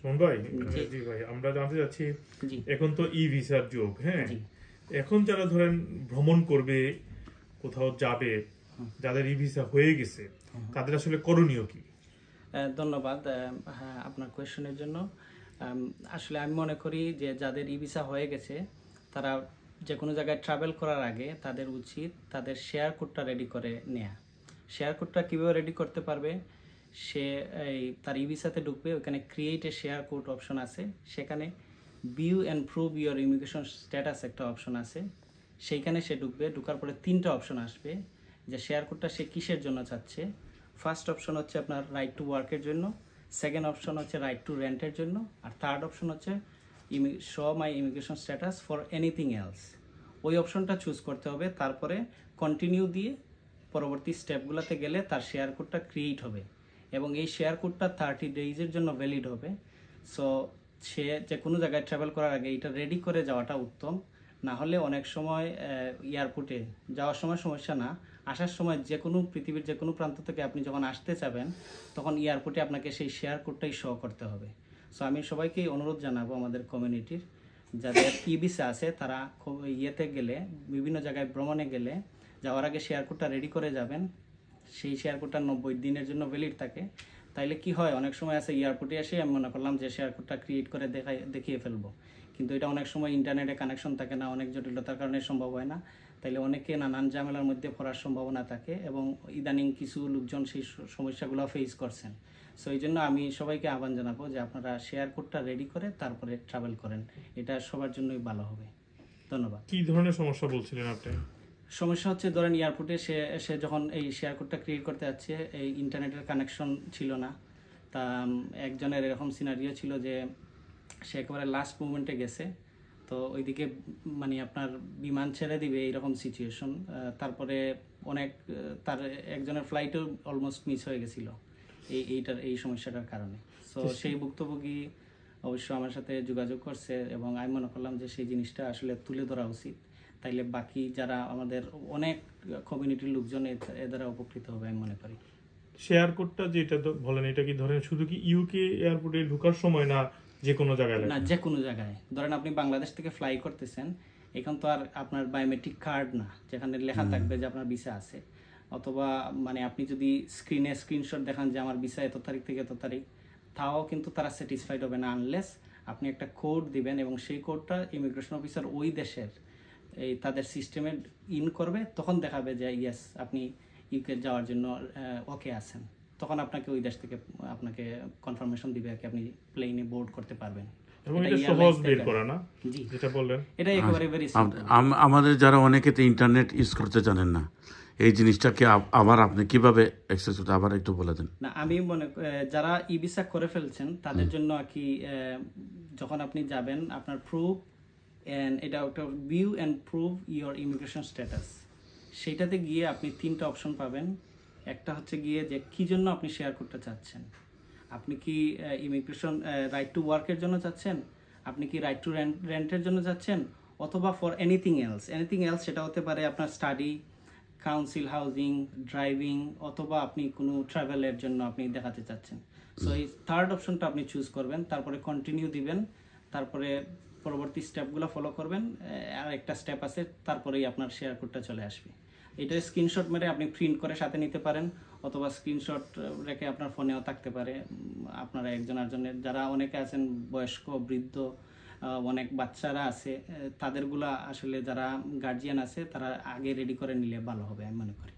সুমন ভাই, জি ভাই, আমরা জানতে চাচ্ছি এখন তো ই ভিসার যুগ, হ্যাঁ, এখন যারা ধরেন ভ্রমণ করবে, কোথাও যাবে, যাদের ই ভিসা হয়ে গেছে, তাদের আসলে করণীয় কি? ধন্যবাদ আপনার কোয়েশ্চনের জন্য। আসলে আমি মনে করি যে যাদের ই ভিসা হয়ে গেছে তারা যে কোনো জায়গায় ট্রাভেল করার আগে তাদের উচিত তাদের শেয়ার কোডটা রেডি করে নেওয়া। শেয়ার কোডটা কীভাবে রেডি করতে পারবে? সে তার ই ভিসাতে ঢুকবে, ওখানে create a share code option আছে, সেখানে view and prove your immigration status একটা অপশন আছে, সেইখানে সে ঢুকবে। ঢুকার পরে 3টা অপশন আসবে যে শেয়ার কোডটা সে কিসের জন্য চাচ্ছে। ফার্স্ট অপশন হচ্ছে আপনার রাইট টু ওয়ার্কের জন্য, সেকেন্ড অপশন হচ্ছে রাইট টু রেন্টের জন্য, আর থার্ড অপশন হচ্ছে show my immigration status for anything else. ওই অপশনটা চুজ করতে হবে, তারপরে কন্টিনিউ দিয়ে পরবর্তী স্টেপগুলোতে গেলে তার শেয়ার কোডটা ক্রিয়েট হবে এবং এই শেয়ার কোডটা 30 ডেইজের জন্য ভ্যালিড হবে। সো সে যে কোনো জায়গায় ট্রাভেল করার আগে এটা রেডি করে যাওয়াটা উত্তম। না হলে অনেক সময় এয়ারপোর্টে যাওয়ার সময় সমস্যা না, আসার সময় যে কোনো পৃথিবীর যে কোনো প্রান্ত থেকে আপনি যখন আসতে চাবেন তখন এয়ারপোর্টে আপনাকে সেই শেয়ার কোডটাই শো করতে হবে। সো আমি সবাইকে অনুরোধ জানাবো, আমাদের কমিউনিটির যাদের ই ভিসা আছে তারা খুব ইয়েতে গেলে, বিভিন্ন জায়গায় ভ্রমণে গেলে যাওয়ার আগে শেয়ার কোডটা রেডি করে যাবেন। সেই শেয়ার কোডটা 90 দিনের জন্য ভ্যালিড থাকে। তাইলে কি হয়, অনেক সময় আছে এয়ারপোর্টে এসে আমি মনে করলাম যে শেয়ার কোডটা ক্রিয়েট করে দেখিয়ে ফেলবো, কিন্তু এটা অনেক সময় ইন্টারনেটে কানেকশন থাকে না, অনেক জটিলতার কারণে সম্ভব হয় না। তাইলে অনেকে নানান ঝামেলার মধ্যে পড়ার সম্ভাবনা থাকে এবং ইদানিং কিছু লোকজন সেই সমস্যাগুলো ফেস করছেন। সো এই জন্য আমি সবাইকে আহ্বান জানাবো যে আপনারা শেয়ার কোডটা রেডি করে তারপরে ট্রাভেল করেন, এটা সবার জন্যই ভালো হবে। ধন্যবাদ। কি ধরনের সমস্যা বলছিলেন আপনি? সমস্যা হচ্ছে ধরেন এয়ারপোর্টে সে যখন এই শেয়ার কোডটা ক্রিয়েট করতে যাচ্ছে, এই ইন্টারনেটের কানেকশন ছিল না। তা একজনের এরকম সিনারিও ছিল যে সে একেবারে লাস্ট মুমেন্টে গেছে, তো ওইদিকে মানে আপনার বিমান ছেড়ে দিবে এইরকম সিচুয়েশন। তারপরে অনেক তার একজনের ফ্লাইটও অলমোস্ট মিস হয়ে গেছিলো এই সমস্যাটার কারণে। সো সেই ভুক্তভোগী অবশ্য আমার সাথে যোগাযোগ করছে এবং আমি মনে করলাম যে সেই জিনিসটা আসলে তুলে ধরা উচিত, তাইলে বাকি যারা আমাদের অনেক কমিউনিটির লোকজন এ দ্বারা উপকৃত হবে আমি মনে করি। শেয়ার কোডটা যেটা বলেন, এটা কি ধরেন শুধু কি ইউকে এয়ারপোর্টে ঢোকার সময় না, যে কোনো জায়গায়? না, যে কোনো জায়গায়। ধরেন আপনি বাংলাদেশ থেকে ফ্লাই করতেছেন, এখন তো আর আপনার বায়োমেট্রিক কার্ড না যেখানে লেখা থাকবে যে আপনার ভিসা আছে, অথবা মানে আপনি যদি স্ক্রিনশট দেখান যে আমার ভিসা এত তারিখ থেকে এত তারিখ, তাও কিন্তু তারা স্যাটিসফাইড হবে না আনলেস আপনি একটা কোড দিবেন এবং সেই কোডটা ইমিগ্রেশন অফিসার ওই দেশের তাদের সিস্টেমে ইন করবে, তখন দেখাবে যে ইয়েস আপনি ইউকে যাওয়ার জন্য ওকে আছেন, তখন আপনাকে ওই দেশ থেকে আপনাকে কনফার্মেশন দিবে আর কি আপনি প্লেনে বোর্ড করতে পারবেন। এবং এটা সহজ বের করা না, যেটা বললেন এটা একেবারে ভেরি সিম্পল। আমাদের যারা অনেকে তো ইন্টারনেট ইউজ করতে জানেন না, এই জিনিসটাকে আবার আপনি কিভাবে অ্যাক্সেস করতে আবার একটু বলে দেন। না, আমি মনে যারা ই ভিসা করে ফেলছেন তাদের জন্য আর কি, যখন আপনি যাবেন আপনার প্রুফ এন্ড এটা একটা view and prove your immigration status, সেইটাতে গিয়ে আপনি 3টা অপশন পাবেন। একটা হচ্ছে গিয়ে যে কি জন্য আপনি শেয়ার কোডটা চাচ্ছেন, আপনি কি ইমিগ্রেশন রাইট টু ওয়ার্কের জন্য চাচ্ছেন, আপনি কি রাইট টু রেন্টের জন্য চাচ্ছেন, অথবা ফর এনিথিং এলস। সেটা হতে পারে আপনার স্টাডি, কাউন্সিল হাউজিং, ড্রাইভিং, অথবা আপনি কোনো ট্রাভেলের জন্য আপনি দেখাতে চাচ্ছেন। সো এই থার্ড অপশনটা আপনি চুজ করবেন, তারপরে কন্টিনিউ দিবেন, তারপরে পরবর্তী স্টেপগুলো ফলো করবেন। আর একটা স্টেপ আছে, তারপরেই আপনার শেয়ার কোডটা চলে আসবে। এটা স্ক্রিনশট মেরে আপনি প্রিন্ট করে সাথে নিতে পারেন, অথবা স্ক্রিনশট রেখে আপনার ফোনেও থাকতে পারে। আপনারা একজনের যারা অনেকে আছেন বয়স্ক, বৃদ্ধ, অনেক বাচ্চারা আছে, তাদেরগুলা আসলে যারা গার্জিয়ান আছে তারা আগে রেডি করে নিলে ভালো হবে আমি মনে করি।